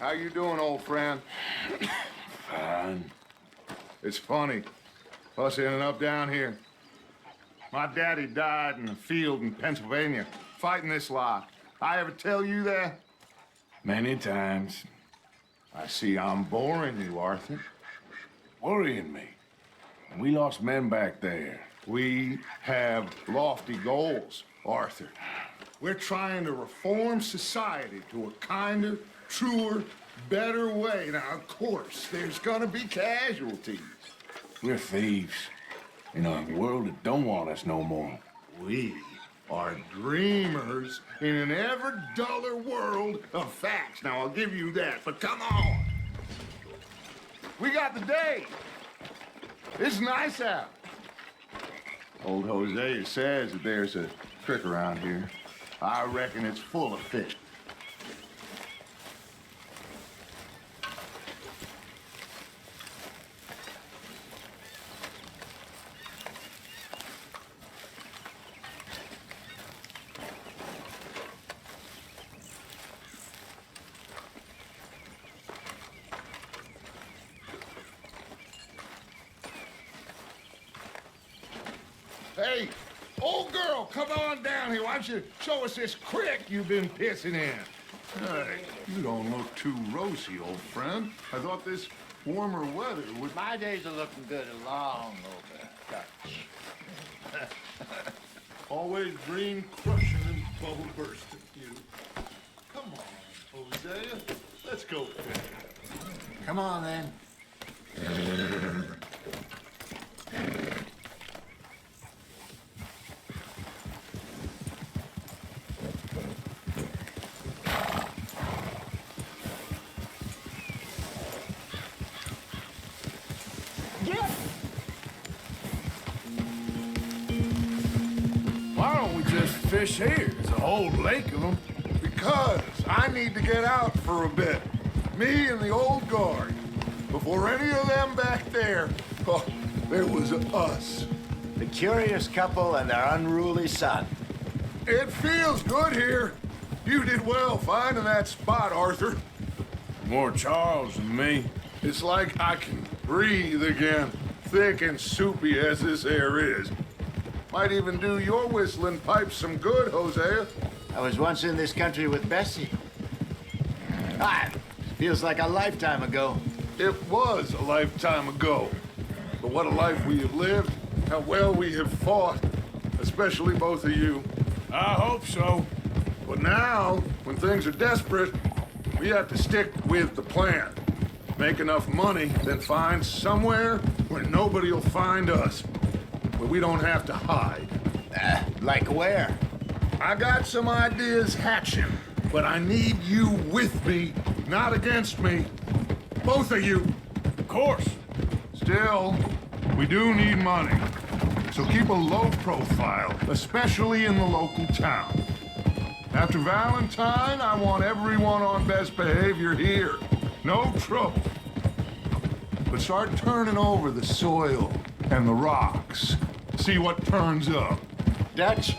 How you doing, old friend? Fine. It's funny, us ending up down here. My daddy died in a field in Pennsylvania, fighting this lot. I ever tell you that? Many times. I see I'm boring you, Arthur. Worrying me. We lost men back there. We have lofty goals, Arthur. We're trying to reform society to a kinder, truer, better way. Now, of course, there's gonna be casualties. We're thieves in a world that don't want us no more. We are dreamers in an ever duller world of facts. Now, I'll give you that, but come on. We got the day. It's nice out. Old Hosea says that there's a creek around here. I reckon it's full of fish. Hey, old girl, come on down here. Why don't you show us this creek you've been pissing in? Hey, you don't look too rosy, old friend. I thought this warmer weather would... My days are looking good along over Dutch. Always dream crushing and bubble bursting, you. Come on, Hosea. Let's go. Come on, then. Why don't we just fish here? There's a whole lake of them. Because I need to get out for a bit. Me and the old guard. Before any of them back there, oh, there was us. The curious couple and their unruly son. It feels good here. You did well finding that spot, Arthur. More Charles than me. It's like I can breathe again, thick and soupy as this air is. Might even do your whistling pipes some good, Hosea. I was once in this country with Bessie. Feels like a lifetime ago. It was a lifetime ago. But what a life we have lived, how well we have fought, especially both of you. I hope so. But now, when things are desperate, we have to stick with the plan. Make enough money, then find somewhere where nobody will find us. Where we don't have to hide. Like where? I got some ideas hatching, but I need you with me, not against me. Both of you. Of course. Still, we do need money. So keep a low profile, especially in the local town. After Valentine, I want everyone on best behavior here. No trouble. But start turning over the soil and the rocks. See what turns up. Dutch,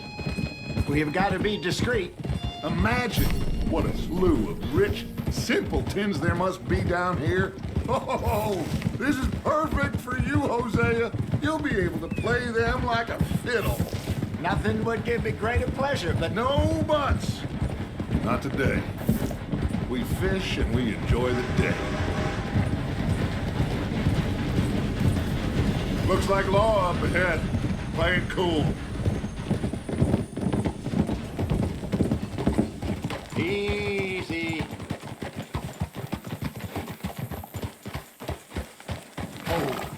we have got to be discreet. Imagine what a slew of rich simpletons there must be down here. Oh, this is perfect for you, Hosea. You'll be able to play them like a fiddle. Nothing would give me greater pleasure, but No buts. Not today. We fish and we enjoy the day. Looks like law up ahead. Play it cool. easy. Oh.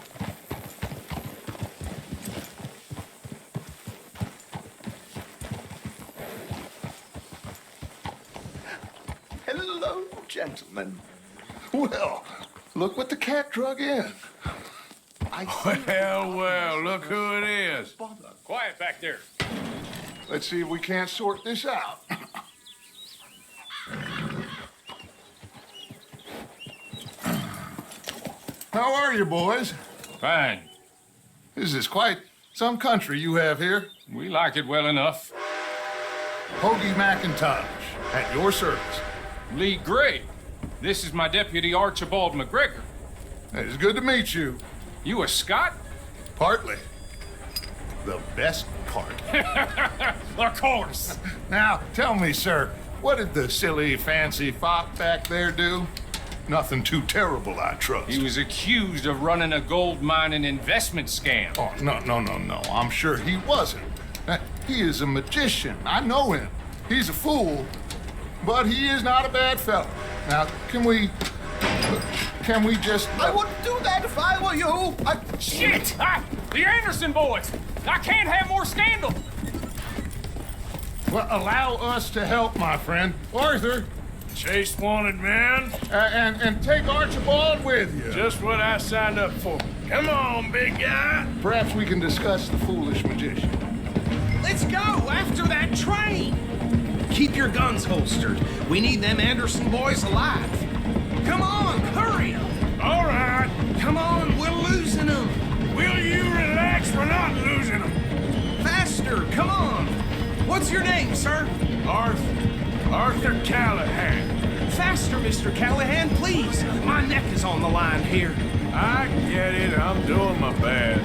Hello, gentlemen. Well, look what the cat drug in. Well, look who it is. Quiet back there. Let's see if we can't sort this out. How are you, boys? Fine. This is quite some country you have here. We like it well enough. Hoagie McIntosh, at your service. Lee Gray. This is my deputy, Archibald McGregor. It's good to meet you. You a Scot? Partly. The best part. Of course. Now, tell me, sir, what did the silly, fancy fop back there do? Nothing too terrible, I trust. He was accused of running a gold mining investment scam. Oh, no. I'm sure he wasn't. He is a magician. I know him. He's a fool, but he is not a bad fellow. Now, can we just... I wouldn't do that if I were you. Shit! The Anderson boys! I can't have more scandal! Well, allow us to help, my friend. Arthur, Chase wanted man. and take Archibald with you. Just what I signed up for. Come on, big guy. Perhaps we can discuss the foolish magician. Let's go after that train! Keep your guns holstered. We need them Anderson boys alive. Come on, hurry! All right. Come on, we're losing them. Will you relax? We're not losing them. Faster, come on. What's your name, sir? Arthur Callahan. Faster, Mr. Callahan, please. My neck is on the line here. I get it. I'm doing my best.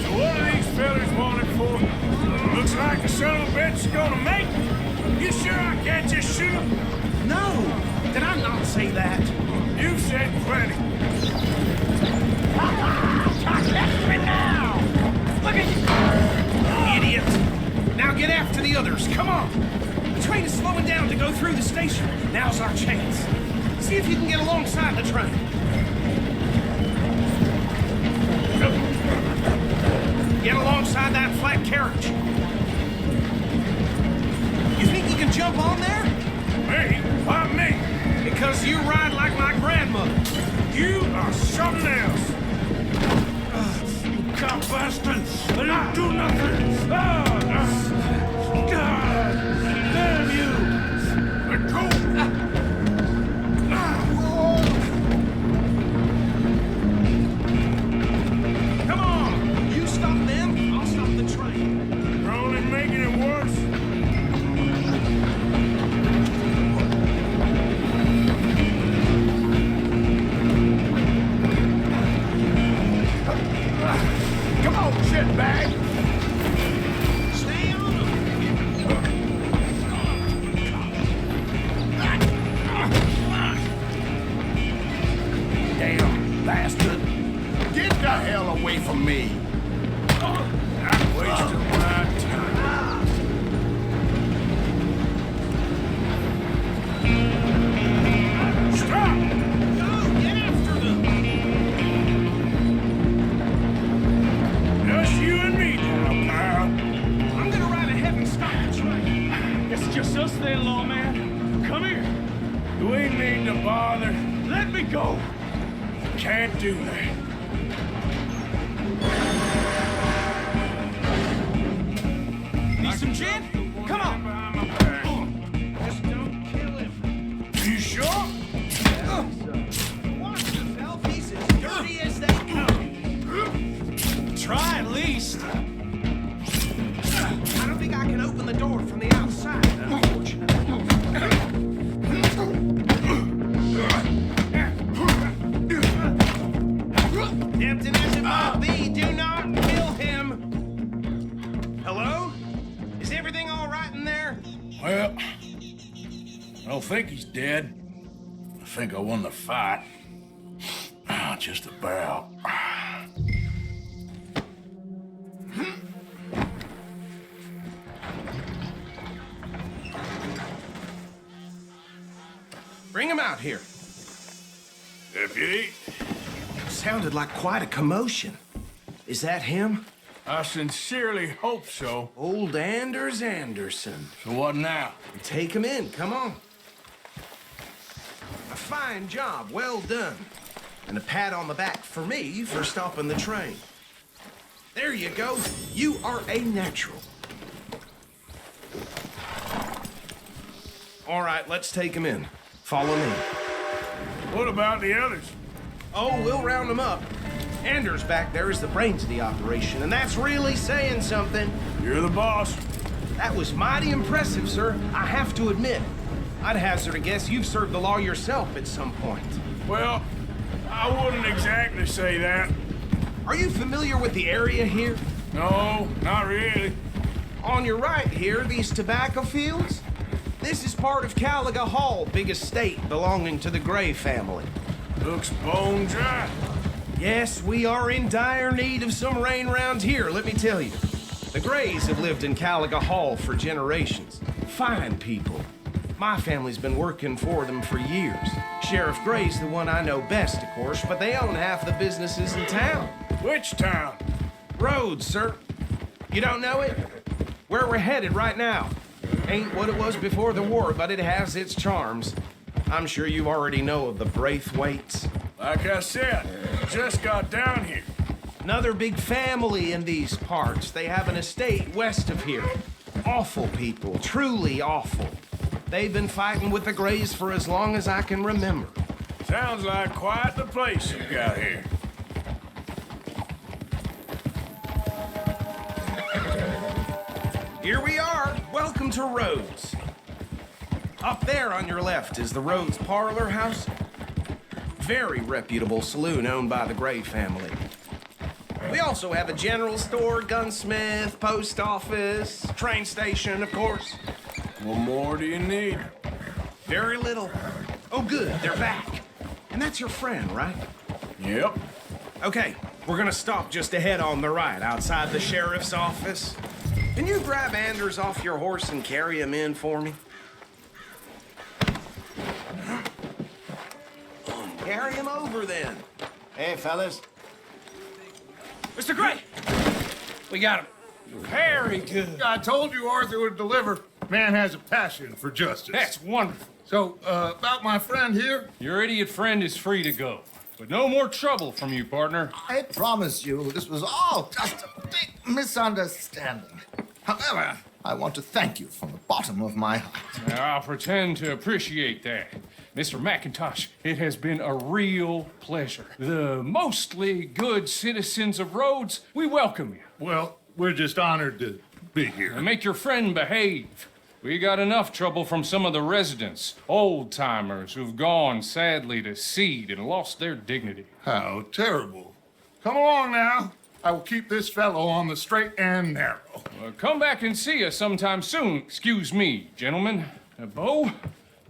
So what are these fellas wanted for? Looks like the son of a bitch is gonna make it. You sure I can't just shoot him? No, did I not say that? You said plenty. Now! Look at you! Idiot! Now get after the others, come on! The train is slowing down to go through the station. Now's our chance. See if you can get alongside the train. Get alongside that flat carriage. You think you can jump on there? Me? Why me? Because you ride like my grandmother. You are something else. You cop bastard! I didn't do nothing! God damn you! Let go! Come on! You stop them, I'll stop the train. You're only making it worse. Come on, shitbag! Stay on them! Damn bastard! Get the hell away from me! I'm wasting my time. Stop! Go, get after them! Just you and me now, pal. I'm gonna ride ahead and stop the train. It's just us then, lawman. Come here. You ain't mean to bother. Let me go. Can't do that. Need some gin? Come on! Behind my back. Just don't kill him. You sure? Watch yourself, he's as dirty as they come. Try at least. I don't think I can open the door from the outside, unfortunately. Tempting as it might be, do not kill him. Hello? Is everything all right in there? Well, I don't think he's dead. I think I won the fight. Just about. Bring him out here. Deputy, Sounded like quite a commotion. Is that him? I sincerely hope so. Old Anders Anderson. So what now? Take him in, come on. A fine job, well done. And a pat on the back for me for stopping the train. There you go. You are a natural. All right, let's take him in. Follow me. What about the others? Oh, we'll round them up. Anders back there is the brains of the operation, and that's really saying something. You're the boss. That was mighty impressive, sir. I have to admit. I'd hazard a guess you've served the law yourself at some point. Well, I wouldn't exactly say that. Are you familiar with the area here? No, not really. On your right here, these tobacco fields? This is part of Caliga Hall, big estate belonging to the Gray family. Looks bone dry. Yes, we are in dire need of some rain round here, let me tell you. The Grays have lived in Caliga Hall for generations. Fine people. My family's been working for them for years. Sheriff Gray's the one I know best, of course, but they own half the businesses in town. Which town? Rhodes, sir. You don't know it? Where we're headed right now. Ain't what it was before the war, but it has its charms. I'm sure you already know of the Braithwaites. Like I said, just got down here. Another big family in these parts. They have an estate west of here. Awful people, truly awful. They've been fighting with the Grays for as long as I can remember. Sounds like quite the place you got here. Here we are. Welcome to Rhodes. Up there on your left is the Rhodes Parlor House. Very reputable saloon owned by the Gray family. We also have a general store, gunsmith, post office, train station, of course. What more do you need? Very little. Oh, good, they're back. And that's your friend, right? Yep. Okay, we're gonna stop just ahead on the right, outside the sheriff's office. Can you grab Anders off your horse and carry him in for me? Carry him over, then. Hey, fellas. Mr. Gray! We got him. Very good. I told you Arthur would deliver. Man has a passion for justice. That's wonderful. So, about my friend here? Your idiot friend is free to go. But no more trouble from you, partner. I promise you, this was all just a big misunderstanding. However, I want to thank you from the bottom of my heart. Now, I'll pretend to appreciate that. Mr. McIntosh, it has been a real pleasure. The mostly good citizens of Rhodes, we welcome you. Well, we're just honored to be And here. make your friend behave. We got enough trouble from some of the residents, old-timers who've gone, sadly, to seed and lost their dignity. How terrible. Come along now. I will keep this fellow on the straight and narrow. Come back and see us sometime soon. Excuse me, gentlemen. Bo,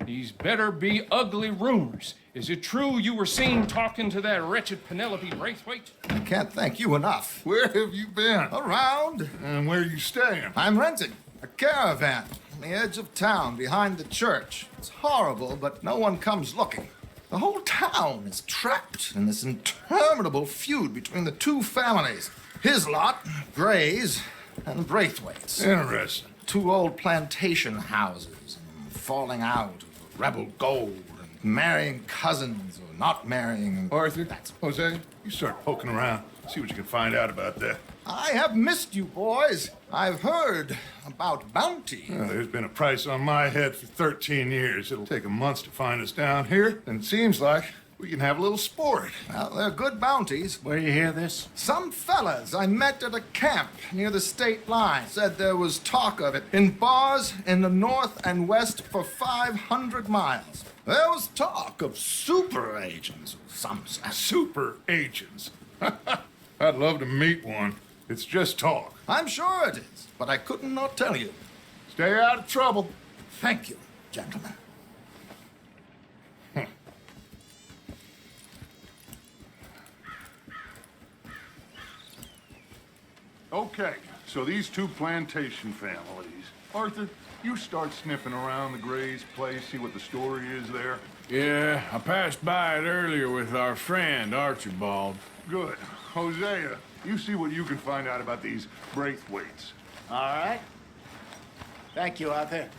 these better be ugly rumors. Is it true you were seen talking to that wretched Penelope Braithwaite? I can't thank you enough. Where have you been? Around, And where are you staying? I'm renting a caravan on the edge of town behind the church. It's horrible, but no one comes looking. The whole town is trapped in this interminable feud between the two families. His lot, Gray's, and Braithwaite's. Interesting. Two old plantation houses, and falling out of rebel gold, and marrying cousins or not marrying. Arthur, Jose, you start poking around. See what you can find out about that. I have missed you, boys. I've heard about bounty. Well, there's been a price on my head for 13 years. It'll take 'em months to find us down here, and it seems like we can have a little sport. Well, they're good bounties. Where you hear this? Some fellas I met at a camp near the state line said there was talk of it in bars in the north and west for 500 miles. There was talk of super agents of some sort. Super agents. I'd love to meet one. It's just talk. I'm sure it is, but I couldn't not tell you. Stay out of trouble. Thank you, gentlemen. Okay, so these two plantation families. Arthur, you start sniffing around the Gray's place, see what the story is there. Yeah, I passed by it earlier with our friend, Archibald. Good. Hosea, you see what you can find out about these Braithwaites. All right. Thank you, Arthur.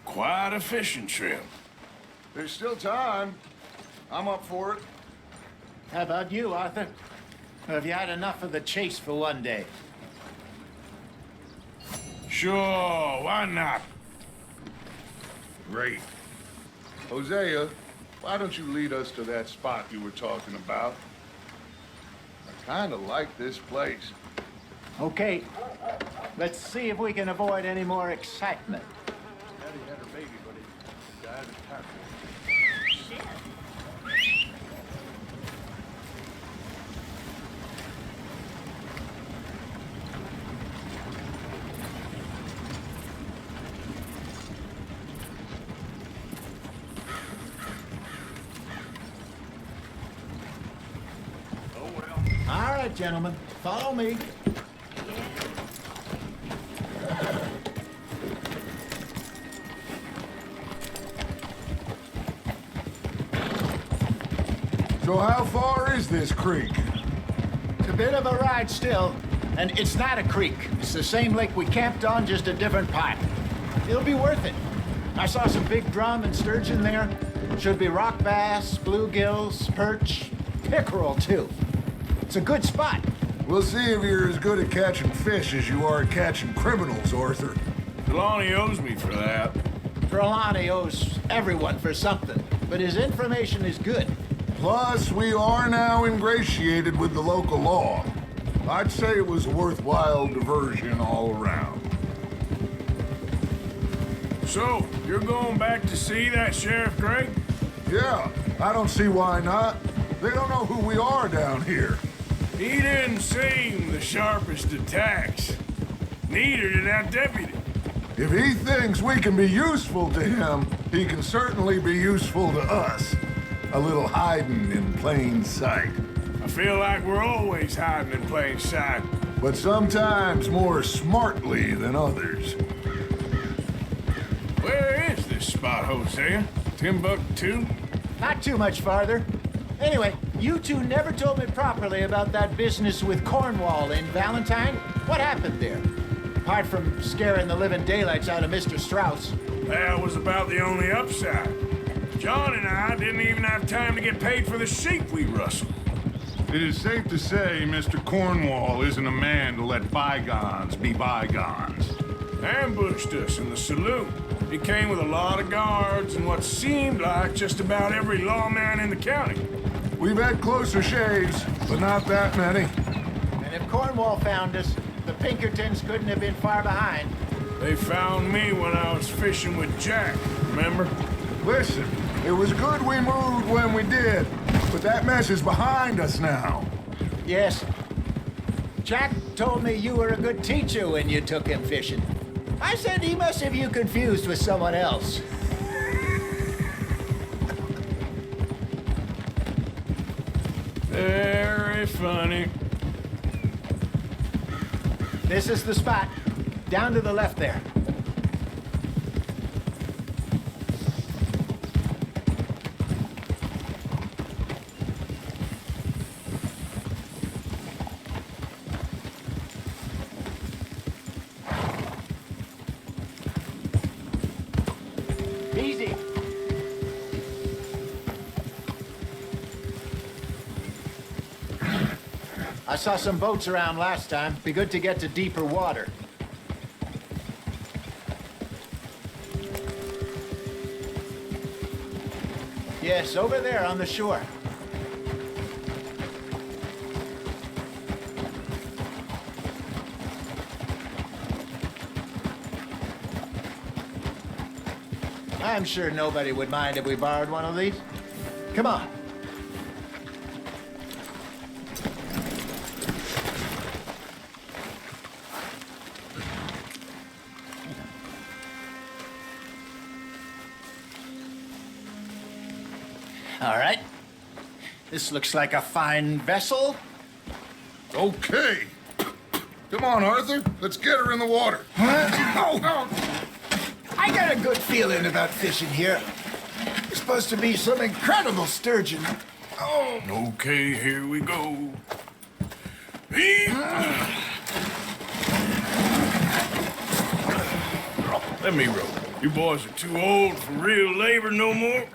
Quite a fishing trip. There's still time. I'm up for it. How about you, Arthur? Have you had enough of the chase for one day? Sure, why not? Great. Hosea, why don't you lead us to that spot you were talking about? I kind of like this place. Okay. Let's see if we can avoid any more excitement. Daddy had her baby All right, gentlemen, follow me. So how far is this creek? It's a bit of a ride still, and it's not a creek. It's the same lake we camped on, just a different part. It'll be worth it. I saw some big drum and sturgeon there. Should be rock bass, bluegills, perch, pickerel too. It's a good spot. We'll see if you're as good at catching fish as you are at catching criminals, Arthur. Trelawney owes me for that. Trelawney owes everyone for something, but his information is good. Plus, we are now ingratiated with the local law. I'd say it was a worthwhile diversion all around. So, you're going back to see that Sheriff Gregg? Yeah, I don't see why not. They don't know who we are down here. He didn't seem the sharpest attacks. Neither did that deputy. If he thinks we can be useful to him, he can certainly be useful to us. A little hiding in plain sight. I feel like we're always hiding in plain sight. But sometimes more smartly than others. Where is this spot, Hosea? Timbuktu? Not too much farther. Anyway, you two never told me properly about that business with Cornwall in Valentine. What happened there? Apart from scaring the living daylights out of Mr. Strauss. That was about the only upside. John and I didn't even have time to get paid for the sheep we rustled. It is safe to say Mr. Cornwall isn't a man to let bygones be bygones. Ambushed us in the saloon. He came with a lot of guards and what seemed like just about every lawman in the county. We've had closer shaves, but not that many. And if Cornwall found us, the Pinkertons couldn't have been far behind. They found me when I was fishing with Jack, remember? Listen, it was good we moved when we did, but that mess is behind us now. Yes. Jack told me you were a good teacher when you took him fishing. I said he must have you confused with someone else. Very funny. This is the spot. Down to the left there. Easy. I saw some boats around last time. Be good to get to deeper water. Yes, over there on the shore. I'm sure nobody would mind if we borrowed one of these. Come on. All right. This looks like a fine vessel. Okay. Come on, Arthur. Let's get her in the water. I got a good feeling about fishing here. There's supposed to be some incredible sturgeon. Oh. Okay, here we go. Let me row. You boys are too old for real labor no more.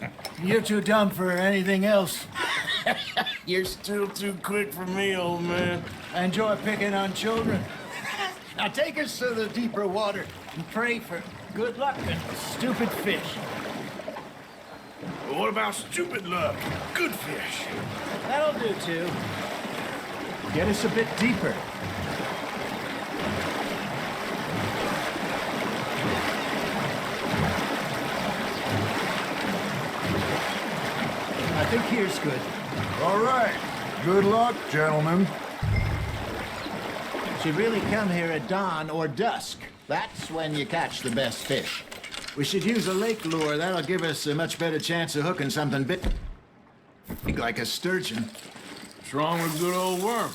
You're too dumb for anything else. You're still too quick for me, old man. I enjoy picking on children. Now take us to the deeper water and pray for good luck and stupid fish. But what about stupid luck? Good fish. That'll do, too. Get us a bit deeper. That's good. All right. Good luck, gentlemen. Should really come here at dawn or dusk. That's when you catch the best fish. We should use a lake lure. That'll give us a much better chance of hooking something big like a sturgeon. What's wrong with good old worm?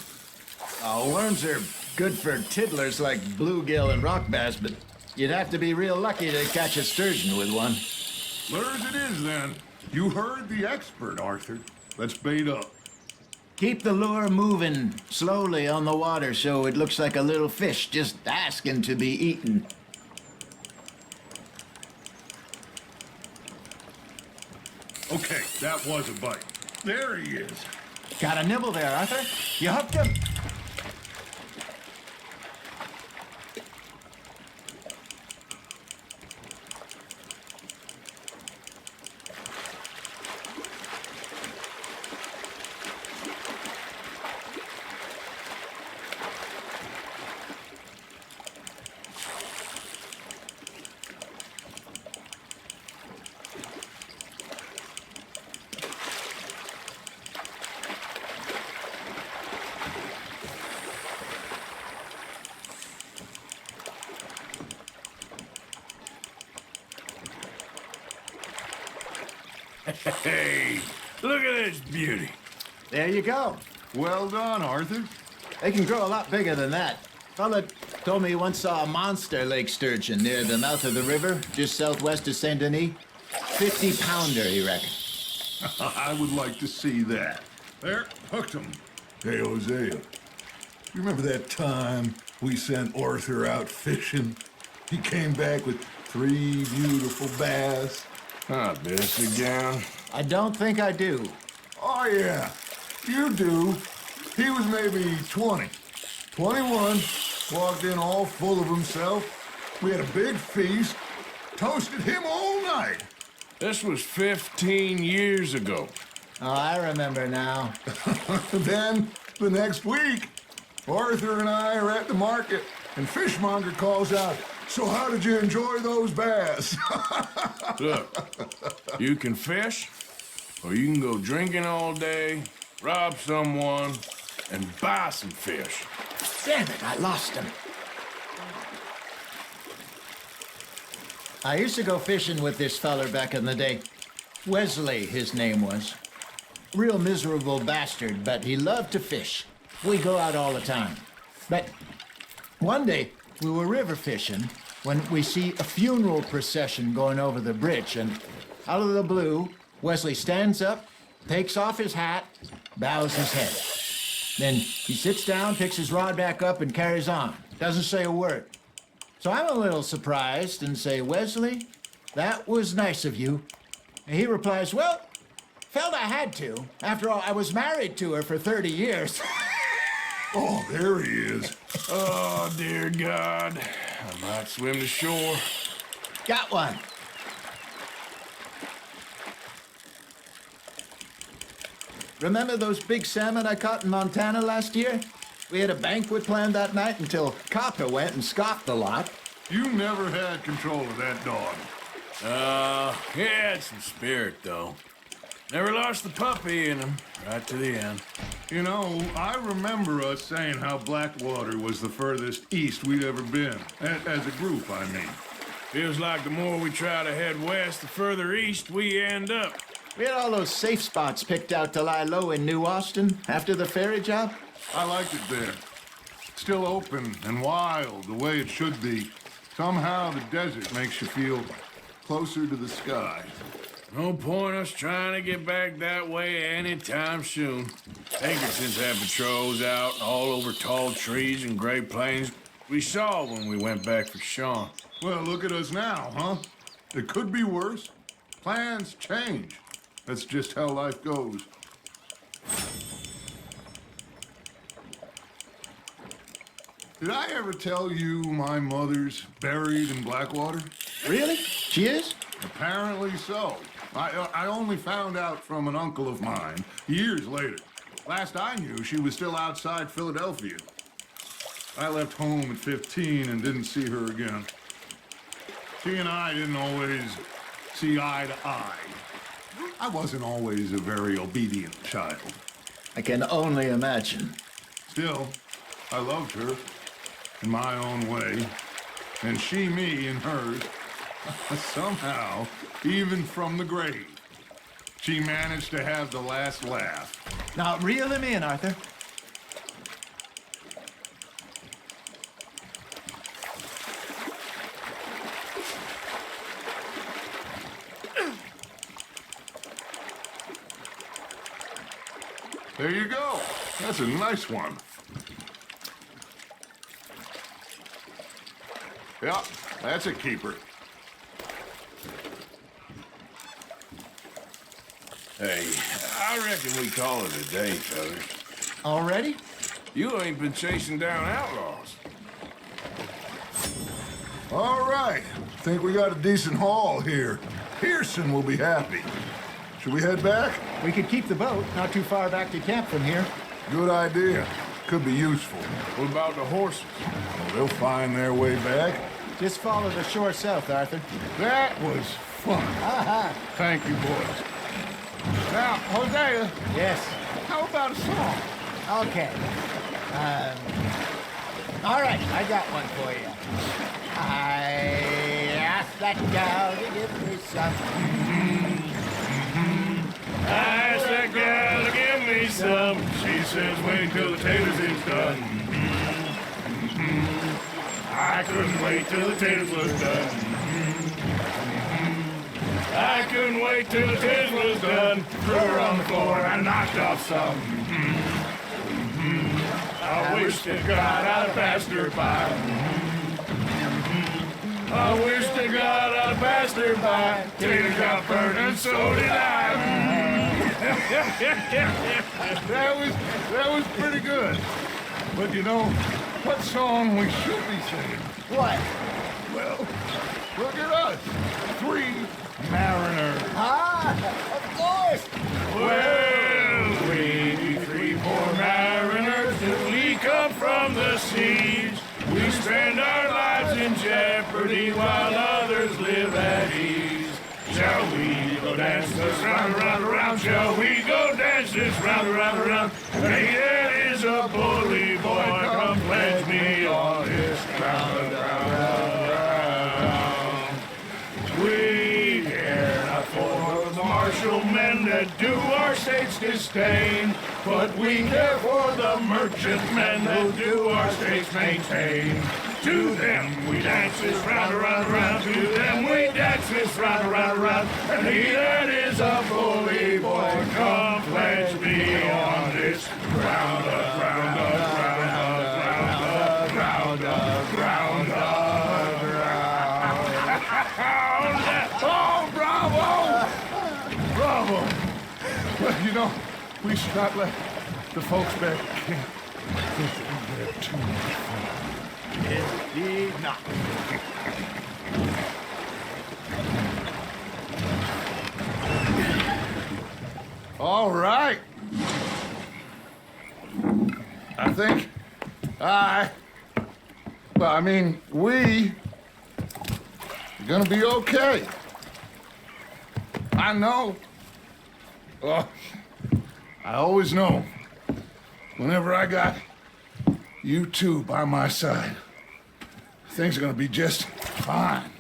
Oh, worms are good for tiddlers like bluegill and rock bass, but you'd have to be real lucky to catch a sturgeon with one. Lures it is, then. You heard the expert, Arthur. Let's bait up. Keep the lure moving slowly on the water so it looks like a little fish just asking to be eaten. Okay, that was a bite. There he is. Got a nibble there, Arthur. You hooked him. Hey, look at this beauty. There you go. Well done, Arthur. They can grow a lot bigger than that. Fella told me he once saw a monster lake sturgeon near the mouth of the river, just southwest of Saint Denis. 50-pounder, he reckoned. I would like to see that. There, hooked him. Hey, Hosea, you remember that time we sent Arthur out fishing? He came back with 3 beautiful bass. Ah, this again? I don't think I do. Oh, yeah. You do. He was maybe 20. 21. Walked in all full of himself. We had a big feast. Toasted him all night. This was 15 years ago. Oh, I remember now. Then, the next week, Arthur and I are at the market, and Fishmonger calls out, "So how did you enjoy those bass?" Look, you can fish, or you can go drinking all day, rob someone, and buy some fish. Damn it, I lost him. I used to go fishing with this feller back in the day. Wesley, his name was. Real miserable bastard, but he loved to fish. We go out all the time. But one day, we were river fishing when we see a funeral procession going over the bridge, and out of the blue, Wesley stands up, takes off his hat, bows his head. Then he sits down, picks his rod back up, and carries on. Doesn't say a word. So I'm a little surprised and say, "Wesley, that was nice of you." And he replies, "Well, felt I had to. After all, I was married to her for 30 years. Oh, there he is. Oh, dear God. I might swim to shore. Got one. Remember those big salmon I caught in Montana last year? We had a banquet planned that night until Copper went and scoffed a lot. You never had control of that dog. He had some spirit, though. Never lost the puppy in him, right to the end. You know, I remember us saying how Blackwater was the furthest east we'd ever been. As a group, I mean. Feels like the more we try to head west, the further east we end up. We had all those safe spots picked out to lie low in New Austin after the ferry job. I liked it there. Still open and wild, the way it should be. Somehow the desert makes you feel closer to the sky. No point us trying to get back that way anytime soon. Hankerson's had patrols out all over tall trees and Great Plains. We saw when we went back for Sean. Well, look at us now, huh? It could be worse. Plans change. That's just how life goes. Did I ever tell you my mother's buried in Blackwater? Really? She is? Apparently so. I only found out from an uncle of mine years later. Last I knew, she was still outside Philadelphia. I left home at 15 and didn't see her again. She and I didn't always see eye to eye. I wasn't always a very obedient child. I can only imagine. Still, I loved her in my own way, and she me in hers. Somehow, even from the grave, she managed to have the last laugh. Now, reel him in, Arthur. There you go. That's a nice one. Yeah, that's a keeper. Hey, I reckon we call it a day, fellas. Already? You ain't been chasing down outlaws. All right. Think we got a decent haul here. Pearson will be happy. Should we head back? We could keep the boat not too far back to camp from here. Good idea. Could be useful. What about the horses? Well, they'll find their way back. Just follow the shore south, Arthur. That was fun. Thank you, boys. Now, Hosea, Yes. how about a song? Okay. All right, I got one for you. I asked that gal to give me some. I asked that gal to give me some. She says, wait till the taters is done. I couldn't wait till the taters was done. I couldn't wait till the taters was done. Threw her on the floor and I knocked off some. I wish to God I'd have passed her by. I wish to God I'd have passed her by. Taters got burned and so did I. That was pretty good. But you know, what song we should be singing? What? Well, look at us. 3 mariners. Of course. Well, we 3 poor mariners who we come from the seas. We spend our lives in jeopardy while others live at ease. Shall we go dance this round, around, around? Shall we go dance this round, around, around? Hey, that is a bully boy. Come pledge me on this ground, ground. We care not for the martial men that do our states disdain, but we care for the merchant men that do our states maintain. To them we dance this round, around, around. To them we dance this round, around, around. And he that is a bully boy, come pledge me on this ground, ground, ground, ground, ground, ground. Oh, bravo! Bravo! Well, you know, we should not let the folks back at camp think that we had too much fun. Indeed not. All right. I think we are gonna be okay. I know. Oh, I always know. Whenever I got you two by my side, things are gonna be just fine.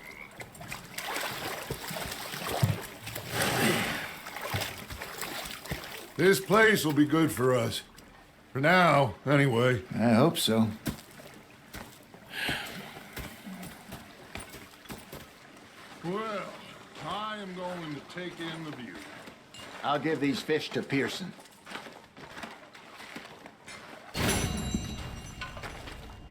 This place will be good for us. For now, anyway. I hope so. Well, I am going to take in the view. I'll give these fish to Pearson.